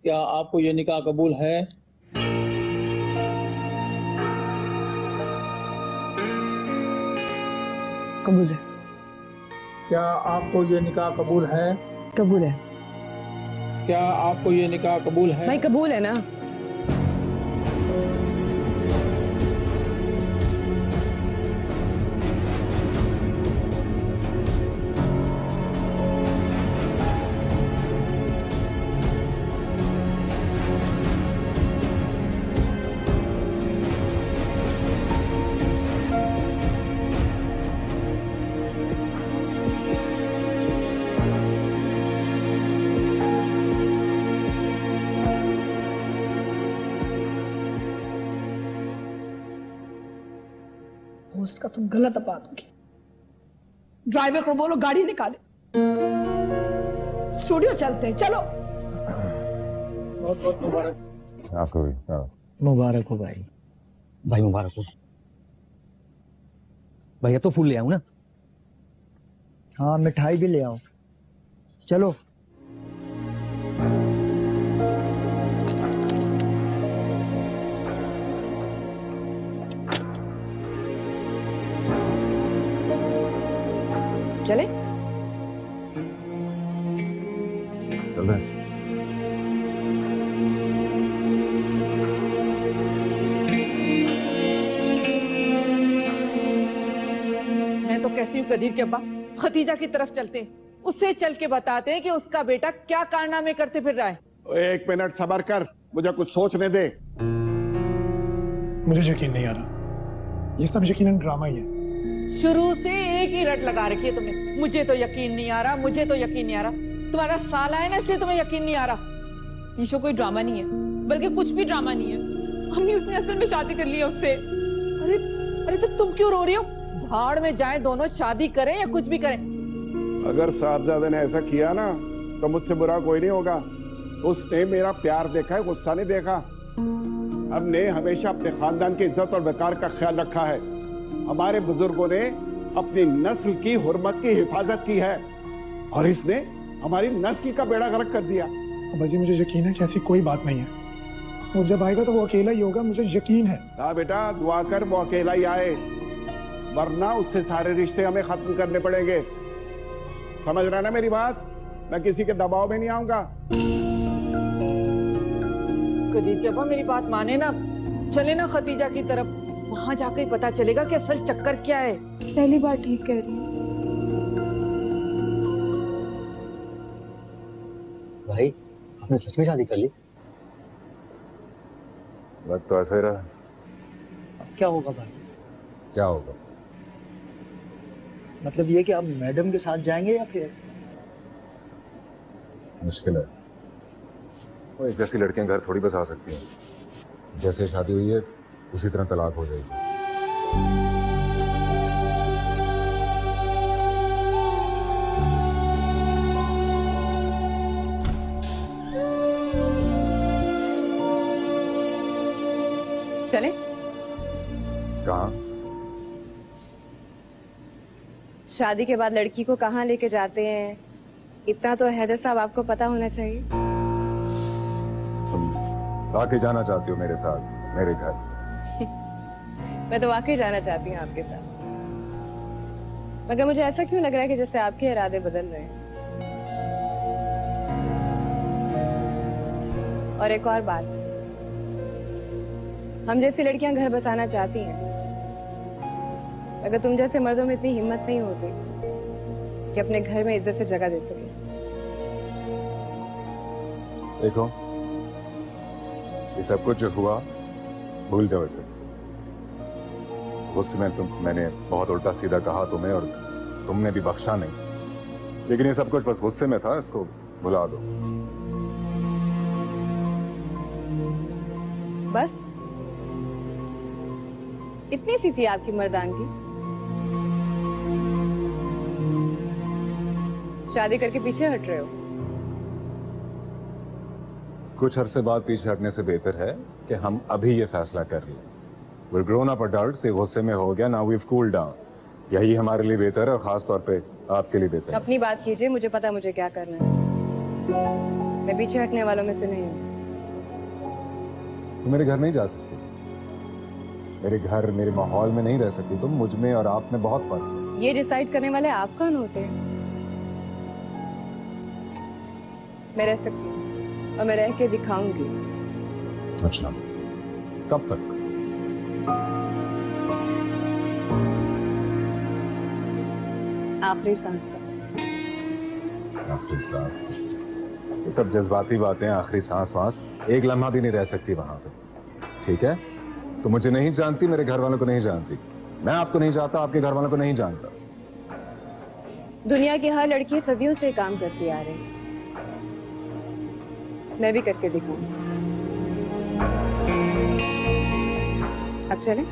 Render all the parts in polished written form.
क्या आपको ये निकाह कबूल है? कबूल है। क्या आपको ये निकाह कबूल है? कबूल है। क्या आपको ये निकाह कबूल है? भाई कबूल है ना? दोस्त का तुम गलत अपा दोगे। ड्राइवर को बोलो गाड़ी निकाले, स्टूडियो चलते हैं, चलो। बहुत बहुत मुबारक। आपको भी मुबारक हो भाई। भाई मुबारक हो। भाई अब तो फूल ले आऊं ना? हाँ मिठाई भी ले आओ, चलो। चले? चल रहे हैं। मैं तो कहती हूँ कदीर के अब्बा खतीजा की तरफ चलते हैं, उससे चल के बताते हैं कि उसका बेटा क्या कारनामे करते फिर रहा है। एक मिनट सब्र कर, मुझे कुछ सोचने दे। मुझे यकीन नहीं आ रहा, ये सब यकीनन ड्रामा ही है। शुरू से एक ही रट लगा रखी है तुमने, मुझे तो यकीन नहीं आ रहा, मुझे तो यकीन नहीं आ रहा। तुम्हारा साला है ना, इसलिए तुम्हें यकीन नहीं आ रहा। ये शो कोई ड्रामा नहीं है, बल्कि कुछ भी ड्रामा नहीं है। हमने उसने असल में शादी कर ली है उससे। अरे अरे तो तुम क्यों रो रही हो? भाड़ में जाए दोनों, शादी करें या कुछ भी करें। अगर साहबजादे ने ऐसा किया ना तो मुझसे बुरा कोई नहीं होगा। उसने मेरा प्यार देखा है, गुस्सा नहीं देखा। हमने हमेशा अपने खानदान की इज्जत और वकार का ख्याल रखा है। हमारे बुजुर्गों ने अपनी नस्ल की हुर्मत की हिफाजत की है और इसने हमारी नस्ल का बेड़ा गर्क कर दिया। अब्बा जी मुझे यकीन है कि ऐसी कोई बात नहीं है, वो जब आएगा तो वो अकेला ही होगा, मुझे यकीन है। हाँ बेटा, दुआ कर वो अकेला ही आए, वरना उससे सारे रिश्ते हमें खत्म करने पड़ेंगे। समझ रहा ना मेरी बात? मैं किसी के दबाव में नहीं आऊंगा। कदीर के अब्बा मेरी बात माने ना, चले ना खतीजा की तरफ, वहां जाकर ही पता चलेगा कि असल चक्कर क्या है। पहली बार ठीक कह रही हूँ। भाई आपने सच में शादी कर ली? वक्त तो ऐसे ही रहा। अब क्या होगा भाई? क्या होगा? मतलब ये कि आप मैडम के साथ जाएंगे या फिर? मुश्किल है, वो एक जैसी लड़कियां घर थोड़ी बस आ सकती हैं। जैसे शादी हुई है उसी तरह तलाक हो जाएगी। चले? कहाँ? शादी के बाद लड़की को कहाँ लेके जाते हैं, इतना तो हैदर साहब आपको पता होना चाहिए। तुम वाकई जाना चाहती हो मेरे साथ मेरे घर? मैं तो वाकई जाना चाहती हूँ आपके साथ, मगर मुझे ऐसा क्यों लग रहा है कि जैसे आपके इरादे बदल रहे हैं। और एक और बात, हम जैसी लड़कियां घर बसाना चाहती हैं, मगर तुम जैसे मर्दों में इतनी हिम्मत नहीं होती कि अपने घर में इज्जत से जगह दे सके। देखो, ये सब कुछ जो हुआ भूल जाओ इसे। उस समय मैंने बहुत उल्टा सीधा कहा तुम्हें और तुमने भी बख्शा नहीं, लेकिन ये सब कुछ बस गुस्से में था, इसको भुला दो। बस इतनी सी थी आपकी मर्दानगी? शादी करके पीछे हट रहे हो? कुछ अरसे बाद पीछे हटने से बेहतर है कि हम अभी ये फैसला कर लें। We're grown up adults, से गुस्से में हो गया, now we've cooled down। यही हमारे लिए बेहतर है और खास तौर पे आपके लिए बेहतर है। अपनी बात कीजिए, मुझे पता मुझे क्या करना है। मैं पीछे हटने वालों में से नहीं हूँ। तुम मेरे घर नहीं जा सकती, मेरे घर मेरे माहौल में नहीं रह सकती तुम। मुझ में और आप में बहुत फर्क है। ये डिसाइड करने वाले आप कौन होते हैं? मैं रह सकती हूँ और मैं रह के दिखाऊंगी। अच्छा, कब तक? आखिरी सांस तक। आखिरी सांस? ये सब जज्बाती बातें, आखिरी सांस वांस, एक लम्हा भी नहीं रह सकती वहां पे, ठीक है? तो मुझे नहीं जानती, मेरे घर वालों को नहीं जानती, मैं आपको नहीं जानता, आपके घर वालों को नहीं जानता। दुनिया की हर लड़की सदियों से काम करती आ रही है, मैं भी करके दिखाऊंगी। अब चलें?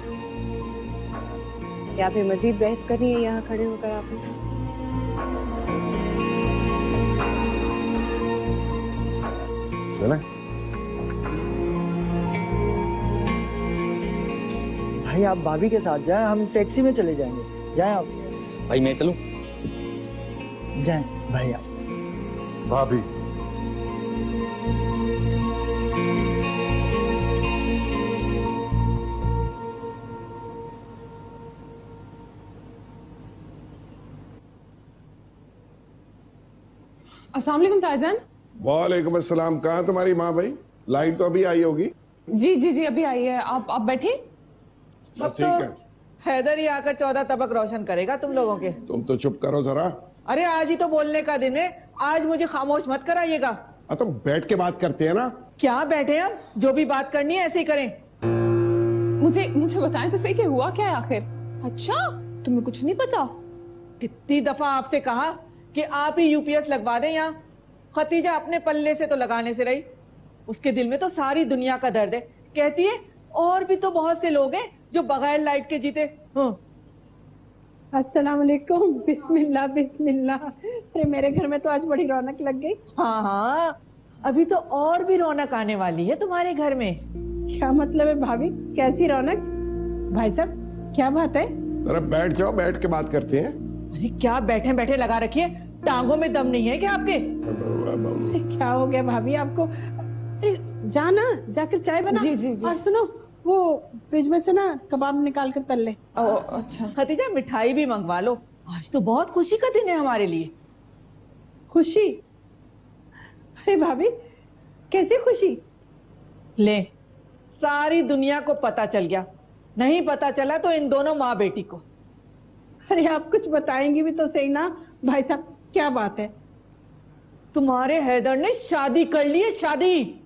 या फिर मजीद बहस करनी है यहाँ खड़े होकर आपने? चलें? भाई आप भाभी के साथ जाएं, हम टैक्सी में चले जाएंगे। जाएं आप। भाई मैं चलूं? जाएं भाई आप। भाभी, अस्सलाम वालेकुम ताईजान। वालेकुम अस्सलाम। कहाँ तुम्हारी माँ भाई? लाइट तो अभी आई होगी। जी जी जी अभी आई है, आप बैठिए। बस ठीक है। हैदर ही आकर 14 तबक रोशन करेगा तुम लोगों के। तुम तो चुप करो जरा। अरे आज ही तो बोलने का दिन है, आज मुझे खामोश मत कराइएगा। तो बैठ के बात करते हैं ना। क्या बैठे हम, जो भी बात करनी है ऐसे ही करें। मुझे बताएं तो सही कि हुआ क्या है आखिर? अच्छा, तुम्हें कुछ नहीं पता? कितनी दफा आपसे कहा कि आप ही यूपीएस लगवा दें यहाँ। खतीजा अपने पल्ले से तो लगाने से रही, उसके दिल में तो सारी दुनिया का दर्द है। कहती है और भी तो बहुत से लोग हैं जो बगैर लाइट के जीते। अस्सलाम वालेकुम। बिस्मिल्लाह बिस्मिल्लाह। अरे मेरे घर में तो आज बड़ी रौनक लग गई। हाँ हाँ, अभी तो और भी रौनक आने वाली है तुम्हारे घर में। क्या मतलब है भाभी, कैसी रौनक? भाई साहब क्या बात है? जरा बैठ जाओ, बैठ के बात करते हैं। अरे क्या बैठे बैठे लगा रखिए, टांगों में दम नहीं है क्या आपके? क्या हो गया भाभी आपको? अरे जाना, जाकर चाय बना। जी जी जी। और सुनो, वो फ्रिज में से ना कबाब निकाल कर तल ले। अच्छा खतीजा, मिठाई भी मंगवा लो, आज तो बहुत खुशी का दिन है हमारे लिए। खुशी? अरे भाभी कैसी खुशी? ले, सारी दुनिया को पता चल गया, नहीं पता चला तो इन दोनों माँ बेटी को। अरे आप कुछ बताएंगी भी तो सही ना भाई साहब, क्या बात है? तुम्हारे हैदर ने शादी कर ली है, शादी।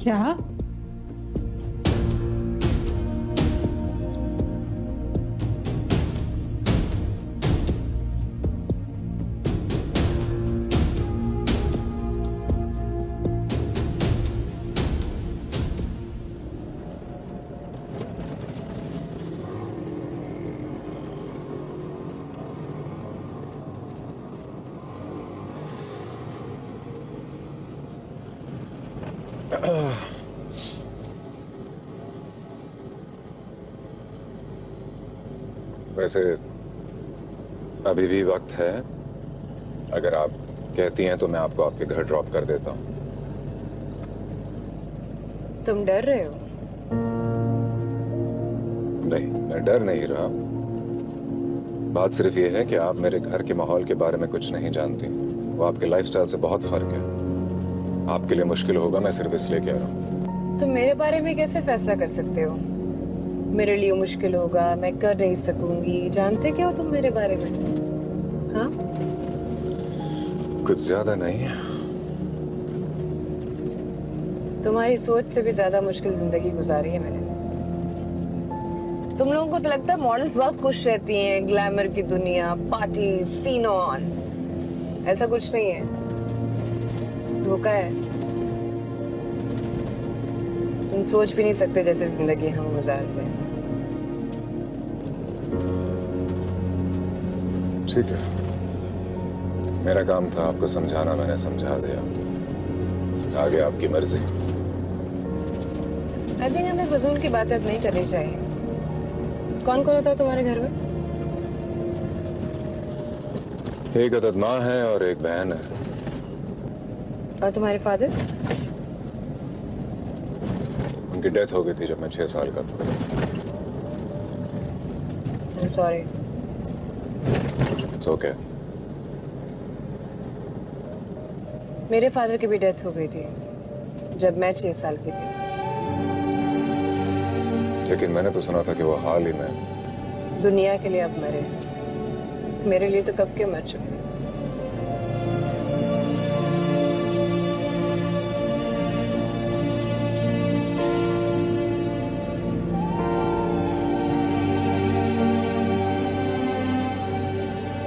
क्या? वैसे अभी भी वक्त है, अगर आप कहती हैं तो मैं आपको आपके घर ड्रॉप कर देता हूं। तुम डर रहे हो? नहीं, मैं डर नहीं रहा। बात सिर्फ ये है कि आप मेरे घर के माहौल के बारे में कुछ नहीं जानती। वो आपके लाइफस्टाइल से बहुत फर्क है। आपके लिए मुश्किल होगा, मैं सिर्फ इसलिए कह रहा हूं। तुम मेरे बारे में कैसे फैसला कर सकते हो? मेरे लिए मुश्किल होगा, मैं कर नहीं सकूंगी, जानते क्या हो तुम मेरे बारे में? हाँ, कुछ ज्यादा नहीं। तुम्हारी सोच से भी ज्यादा मुश्किल जिंदगी गुजारी है मैंने। तुम लोगों को तो लगता है मॉडल्स बहुत खुश रहती हैं, ग्लैमर की दुनिया, पार्टी, सीन ऑन। ऐसा कुछ नहीं है, धोखा है। तुम सोच भी नहीं सकते जैसे जिंदगी हम गुजारते हैं। ठीक है, मेरा काम था आपको समझाना, मैंने समझा दिया। आगे आपकी मर्जी। आई थिंक हमें फजूल की बातें अब नहीं करनी चाहिए। कौन कौन होता है तुम्हारे घर में? एक अदद माँ है और एक बहन है। और तुम्हारे फादर? उनकी डेथ हो गई थी जब मैं 6 साल का था। सॉरी। It's okay. मेरे फादर की भी डेथ हो गई थी जब मैं 6 साल की थी। लेकिन मैंने तो सुना था कि वो हाल ही में दुनिया के लिए अब मरे। मेरे लिए तो कब के मर चुके।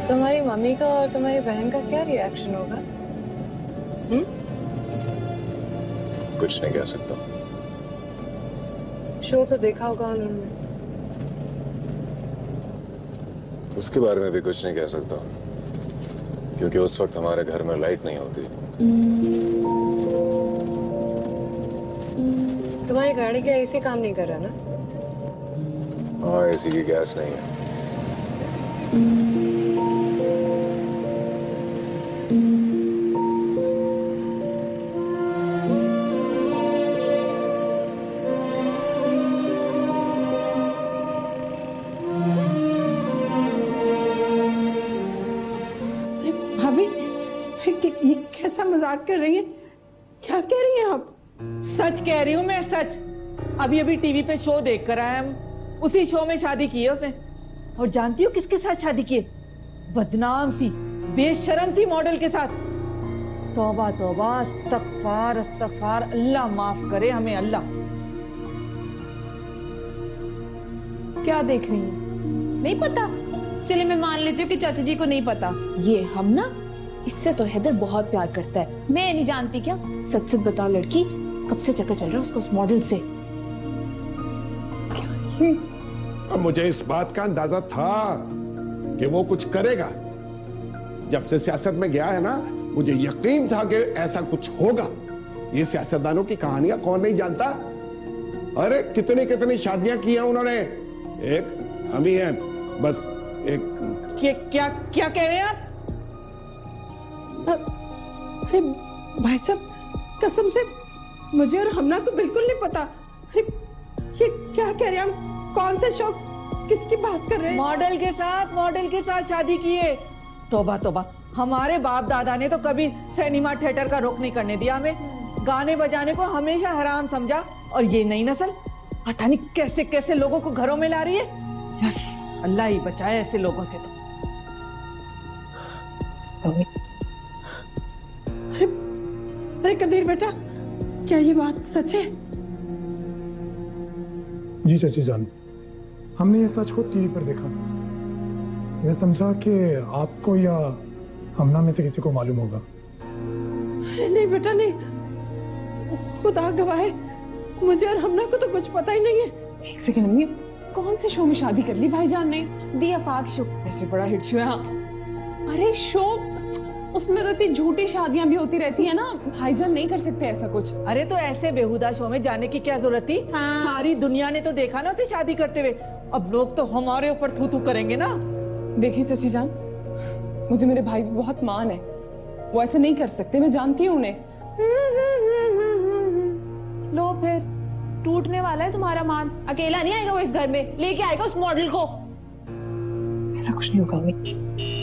तुम्हारी मम्मी का और तुम्हारी बहन का क्या रिएक्शन होगा? कुछ नहीं कह सकता। शो तो देखा होगा उन्होंने। उसके बारे में भी कुछ नहीं कह सकता क्योंकि उस वक्त हमारे घर में लाइट नहीं होती। तुम्हारी गाड़ी का एसी काम नहीं कर रहा ना? हाँ, एसी की गैस नहीं है। ये कैसा मजाक कर रही है? क्या कह रही हैं आप? सच कह रही हूँ मैं, सच। अभी अभी टीवी पे शो देख कर आए हम। उसी शो में शादी की है उसने। और जानती हो किसके साथ शादी की है? बदनाम सी, बेशरम सी मॉडल के साथ। तौबा तौबा, अस्तगफार अस्तगफार, अल्लाह माफ करे हमें, अल्लाह। क्या देख रही है? नहीं पता? चलिए मैं मान लेती हूँ कि चाचा जी को नहीं पता। ये हम ना, इससे तो हैदर बहुत प्यार करता है। मैं नहीं जानती क्या? सच सच बता लड़की, कब से चक्कर चल रहा है उसको उस मॉडल से? अब मुझे इस बात का अंदाजा था कि वो कुछ करेगा। जब से सियासत में गया है ना, मुझे यकीन था कि ऐसा कुछ होगा। ये सियासतदानों की कहानियां कौन नहीं जानता? अरे कितनी कितनी शादियां की हैं उन्होंने। एक हम ही हैं बस। एक क्या क्या कह रहे हैं आप? अरे भाई साहब, कसम से मुझे और हमना को बिल्कुल नहीं पता। अरे ये क्या कह रहे हैं हम? कौन से शौक, किसकी बात कर रहे हैं? मॉडल के साथ शादी की है। तौबा तौबा, हमारे बाप दादा ने तो कभी सिनेमा थिएटर का रुख नहीं करने दिया हमें। गाने बजाने को हमेशा हराम समझा। और ये नई नस्ल पता नहीं कैसे कैसे लोगों को घरों में ला रही है। यस, अल्लाह ही बचाए ऐसे लोगों से। तो अरे कबीर बेटा, क्या ये बात सच है? जी चाची जान, हमने ये सच को टीवी पर देखा। मैं समझा कि आपको या हमना में से किसी को मालूम होगा। नहीं बेटा नहीं, खुदा गवाह है, मुझे और हमना को तो कुछ पता ही नहीं है। एक सेकंड अम्मी, कौन से शो में शादी कर ली भाईजान ने? दी आफाक शो। ऐसे बड़ा हिट शो है। अरे शो, उसमें तो इतनी झूठी शादियां भी होती रहती है ना। भाईजान नहीं कर सकते ऐसा कुछ। अरे तो ऐसे बेहुदा शो में जाने की क्या जरूरत थी? हाँ। सारी दुनिया ने तो देखा ना उसे शादी करते हुए। अब लोग तो हमारे ऊपर थू थू करेंगे ना। देखिए चाची जान, मुझे मेरे भाई भी बहुत मान है। वो ऐसे नहीं कर सकते, मैं जानती हूँ उन्हें। लो फिर, टूटने वाला है तुम्हारा मान। अकेला नहीं आएगा वो इस घर में, लेके आएगा उस मॉडल को। ऐसा कुछ नहीं होगा अम्मी।